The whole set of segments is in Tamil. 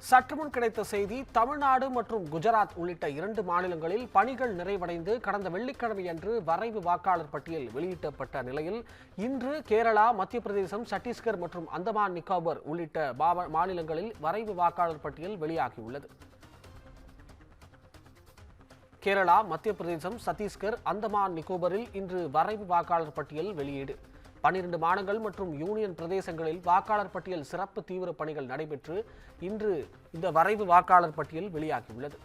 சற்றுமுன் கிடைத்த செய்தி, தமிழ்நாடு மற்றும் குஜராத் உள்ளிட்ட 2 மாநிலங்களில் பணிகள் நிறைவடைந்து கடந்த வெள்ளிக்கிழமையன்று வரைவு வாக்காளர் பட்டியல் வெளியிடப்பட்ட நிலையில் இன்று கேரளா, மத்திய பிரதேசம், சத்தீஸ்கர் மற்றும் அந்தமான் நிக்கோபார் உள்ளிட்ட மாநிலங்களில் வரைவு வாக்காளர் பட்டியல் வெளியாகியுள்ளது. கேரளா, மத்திய பிரதேசம், சத்தீஸ்கர், அந்தமான் நிக்கோபரில் இன்று வரைவு வாக்காளர் பட்டியல் வெளியீடு. 12 மாநிலங்கள் மற்றும் யூனியன் பிரதேசங்களில் வாக்காளர் பட்டியல் சிறப்பு தீவிர பணிகள் நடைபெற்று இன்று இந்த வரைவு வாக்காளர் பட்டியல் வெளியாகியுள்ளது.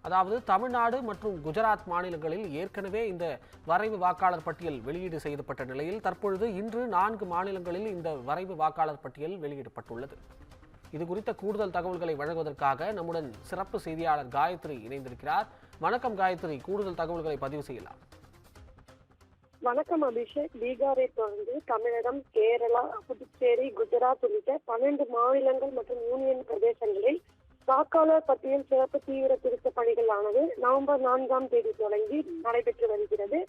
அதாவது தமிழ்நாடு மற்றும் குஜராத் மாநிலங்களில் ஏற்கனவே இந்த வரைவு வாக்காளர் பட்டியல் வெளியீடு செய்யப்பட்ட நிலையில் தற்பொழுது இன்று 4 மாநிலங்களில் இந்த வரைவு வாக்காளர் பட்டியல் வெளியிடப்பட்டுள்ளது. இது குறித்த கூடுதல் தகவல்களை வழங்குவதற்காக நம்முடன் சிறப்பு செய்தியாளர் காயத்ரி இணைந்திருக்கிறார். வணக்கம் காயத்ரி, கூடுதல் தகவல்களை பதிவு செய்யலாம். வணக்கம் அபிஷேக். பீகாரை தொடர்ந்து தமிழகம், கேரளா, புதுச்சேரி, குஜராத் உள்ளிட்ட 12 மாநிலங்கள் மற்றும் யூனியன் பிரதேசங்களில் வாக்காளர் பட்டியல் சிறப்பு தீவிர திருத்த பணிகளானது நவம்பர் 4ஆம் தேதி தொடங்கி நடைபெற்று வருகிறது.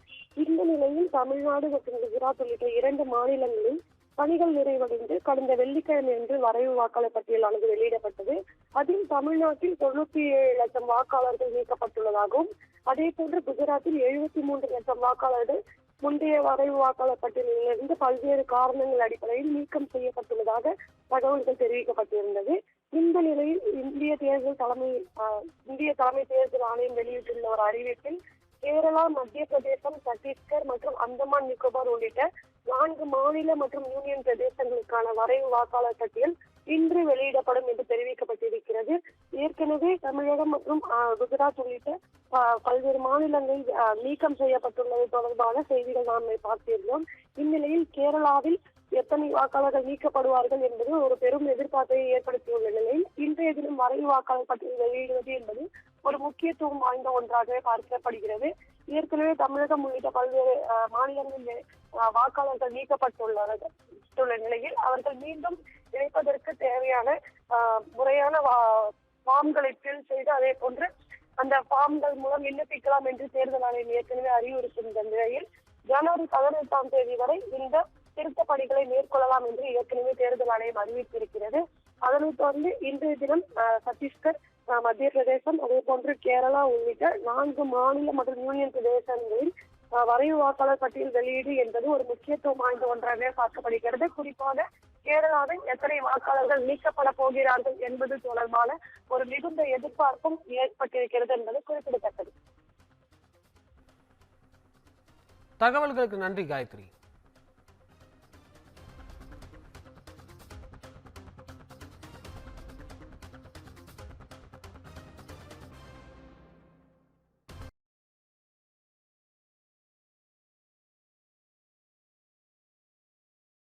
இந்த நிலையில் தமிழ்நாடு மற்றும் குஜராத் உள்ளிட்ட 2 மாநிலங்களில் பணிகள் நிறைவடைந்து கடந்த வெள்ளிக்கிழமையன்று வரைவு வாக்காளர் பட்டியலானது வெளியிடப்பட்டது. அதில் தமிழ்நாட்டில் 97 லட்சம் வாக்காளர்கள் நீக்கப்பட்டுள்ளதாகவும், அதே போன்று குஜராத்தில் 73 லட்சம் வாக்காளர்கள் முந்தைய வரைவு வாக்காளர் பட்டியலிலிருந்து பல்வேறு காரணங்கள் அடிப்படையில் நீக்கம் செய்யப்பட்டுள்ளதாக தகவல்கள் தெரிவிக்கப்பட்டிருந்தது. இந்த நிலையில் இந்திய தலைமை தேர்தல் ஆணையம் வெளியிட்டுள்ள ஒரு அறிவிப்பில் கேரளா, மத்திய பிரதேசம், சத்தீஸ்கர் மற்றும் அந்தமான் நிக்கோபார் உள்ளிட்ட 4 மாநில மற்றும் யூனியன் பிரதேசங்களுக்கான வரைவு வாக்காளர் பட்டியல் இன்று வெளியிடப்படும் என்று தெரிவிக்கப்பட்டிருக்கிறது. ஏற்கனவே தமிழகம் மற்றும் குஜராத் உள்ளிட்ட பல்வேறு மாநிலங்களில் நீக்கம் செய்யப்பட்டுள்ளது தொடர்பான செய்திகள் நாம் பார்த்திருந்தோம். இந்நிலையில் கேரளாவில் எத்தனை வாக்காளர்கள் நீக்கப்படுவார்கள் என்பது ஒரு பெரும் எதிர்பார்ப்பை ஏற்படுத்தியுள்ள நிலையில் இன்றைய தினம் வரைவு வாக்காளர் பட்டியல் வெளியிடுவது என்பது ஒரு முக்கியத்துவம் வாய்ந்த ஒன்றாகவே பார்க்கப்படுகிறது. ஏற்கனவே தமிழகம் உள்ளிட்ட பல்வேறு மாநிலங்களில் வாக்காளர்கள் நீக்கப்பட்டுள்ள நிலையில் அவர்கள் மீண்டும் இணைப்பதற்கு தேவையான முறையான ஃபார்ம்களை ஃபில் செய்து அதே போன்று அந்த ஃபார்ம்கள் மூலம் விண்ணப்பிக்கலாம் என்று தேர்தல் ஆணையம் ஏற்கனவே அறிவுறுத்தியிருந்த நிலையில் ஜனவரி 18ஆம் தேதி வரை இந்த திருத்த பணிகளை மேற்கொள்ளலாம் என்று ஏற்கனவே தேர்தல் ஆணையம் அறிவித்திருக்கிறது. அதனைத் தொடர்ந்து இன்றைய தினம் சத்தீஸ்கர், மத்திய பிரதேசம், அதே போன்று கேரளா உள்ளிட்ட 4 மாநில மற்றும் யூனியன் பிரதேசங்களில் வரைவு வாக்காளர் பட்டியல் வெளியீடு என்பது ஒரு முக்கியத்துவம் வாய்ந்த ஒன்றாக பார்க்கப்படுகிறது. குறிப்பாக கேரளாவில் எத்தனை வாக்காளர்கள் நீக்கப்பட போகிறார்கள் என்பது தொடர்பான ஒரு மிகுந்த எதிர்பார்ப்பும் ஏற்பட்டிருக்கிறது என்பது குறிப்பிடத்தக்கது. தகவல்களுக்கு நன்றி காயத்ரி.